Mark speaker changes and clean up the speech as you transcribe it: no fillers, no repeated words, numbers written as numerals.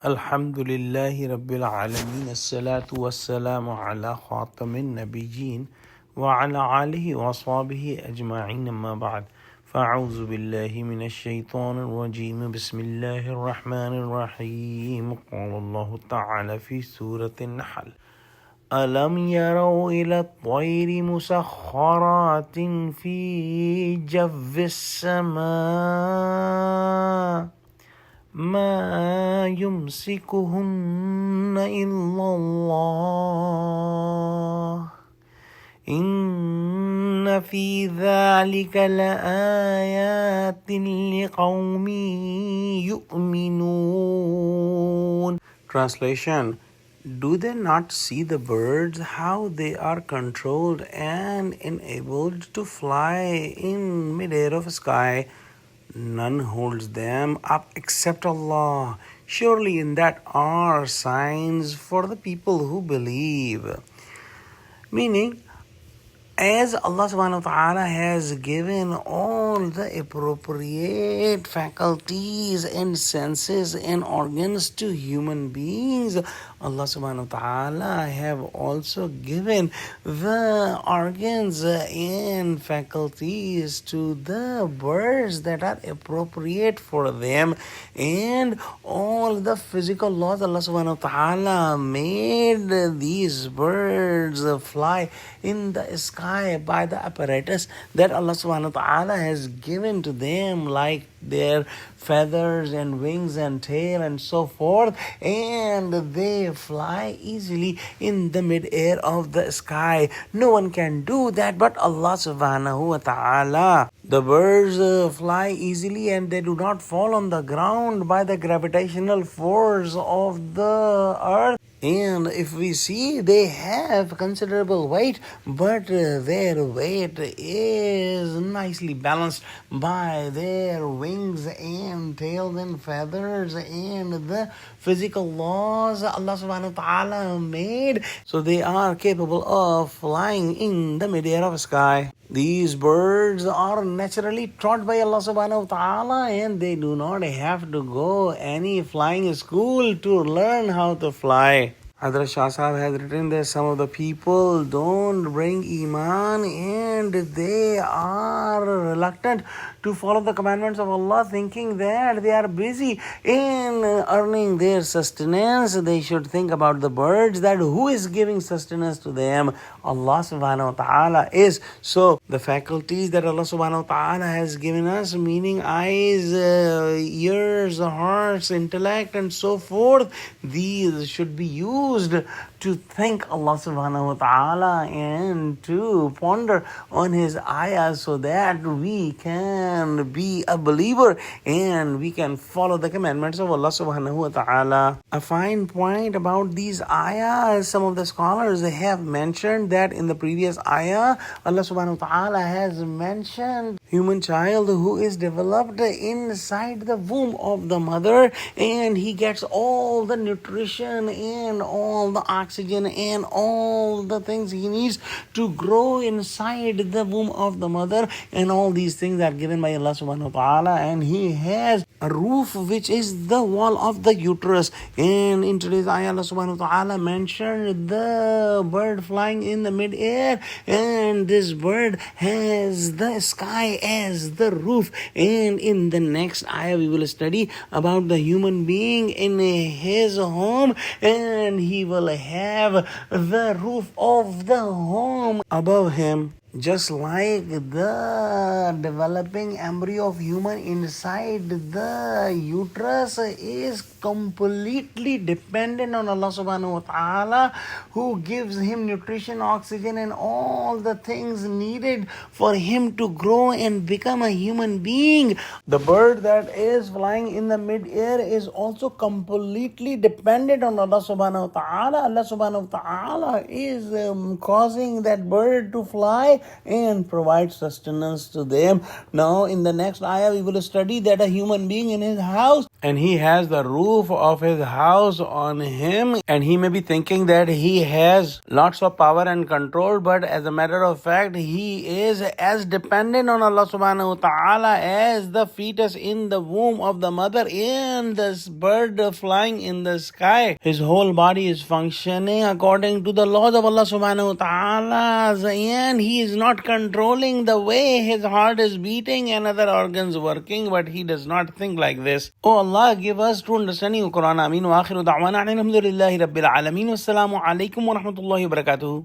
Speaker 1: الحمد لله رب العالمين الصلاة والسلام على خاتم النبيين وعلى آله وصحبه أجمعين أما بعد فأعوذ بالله من الشيطان الرجيم بسم الله الرحمن الرحيم قال الله تعالى في سورة النحل ألم يروا إلى الطير مسخرات في جو السماء ما يمسكهن إلا الله إن في ذلك لآيات لقوم يؤمنون. Translation: Do they not see the birds, how they are controlled and enabled to fly in mid-air of sky? None holds them up except Allah. Surely in that are signs for the people who believe. Meaning, as Allah subhanahu wa ta'ala has given all the appropriate faculties and senses and organs to human beings, Allah subhanahu wa ta'ala have also given the organs and faculties to the birds that are appropriate for them, and all the physical laws Allah subhanahu wa ta'ala made these birds fly in the sky by the apparatus that Allah subhanahu wa ta'ala has given to them, like their feathers and wings and tail and so forth, and they fly easily in the mid-air of the sky. No one can do that but Allah subhanahu wa ta'ala. The birds fly easily and they do not fall on the ground by the gravitational force of the earth. And if we see, they have considerable weight, but their weight is nicely balanced by their wings and tails and feathers and the physical laws Allah subhanahu wa ta'ala made. So they are capable of flying in the mid-air of sky. These birds are naturally taught by Allah subhanahu wa ta'ala, and they do not have to go any flying school to learn how to fly. Hazrat Shah Sahib has written that some of the people don't bring Iman and they are reluctant to follow the commandments of Allah, thinking that they are busy in earning their sustenance. They should think about the birds, that who is giving sustenance to them? Allah subhanahu wa ta'ala is. So the faculties that Allah subhanahu wa ta'ala has given us, meaning eyes, ears, hearts, intellect and so forth, these should be used to thank Allah subhanahu wa ta'ala and to ponder on His ayahs, so that we can be a believer and we can follow the commandments of Allah subhanahu wa ta'ala. A fine point about these ayahs, some of the scholars have mentioned that in the previous ayah, Allah subhanahu wa ta'ala has mentioned human child who is developed inside the womb of the mother, and he gets all the nutrition and all the oxygen and all the things he needs to grow inside the womb of the mother, and all these things are given by Allah subhanahu wa ta'ala, and he has a roof which is the wall of the uterus. And in today's ayah, Allah subhanahu wa ta'ala mentioned the bird flying in the mid-air, and this bird has the sky as the roof. And in the next ayah we will study about the human being in his home, and he will have the roof of the home above him. Just like the developing embryo of human inside the uterus is completely dependent on Allah subhanahu wa ta'ala, who gives him nutrition, oxygen and all the things needed for him to grow and become a human being. The bird that is flying in the mid-air is also completely dependent on Allah subhanahu wa ta'ala. Allah subhanahu wa ta'ala is causing that bird to fly and provide sustenance to them. Now in the next ayah we will study that a human being in his house and he has the roof of his house on him, and he may be thinking that he has lots of power and control, but as a matter of fact, he is as dependent on Allah subhanahu wa ta'ala as the fetus in the womb of the mother and this bird flying in the sky. His whole body is functioning according to the laws of Allah subhanahu wa ta'ala, and he is not controlling the way his heart is beating and other organs working, but he does not think like this. Oh Allah, give us true understanding of Quran. Ameen. Wa akhiru da'wana alhamdulillahi rabbil alameen. Wassalamu alaikum wa rahmatullahi wa barakatuh.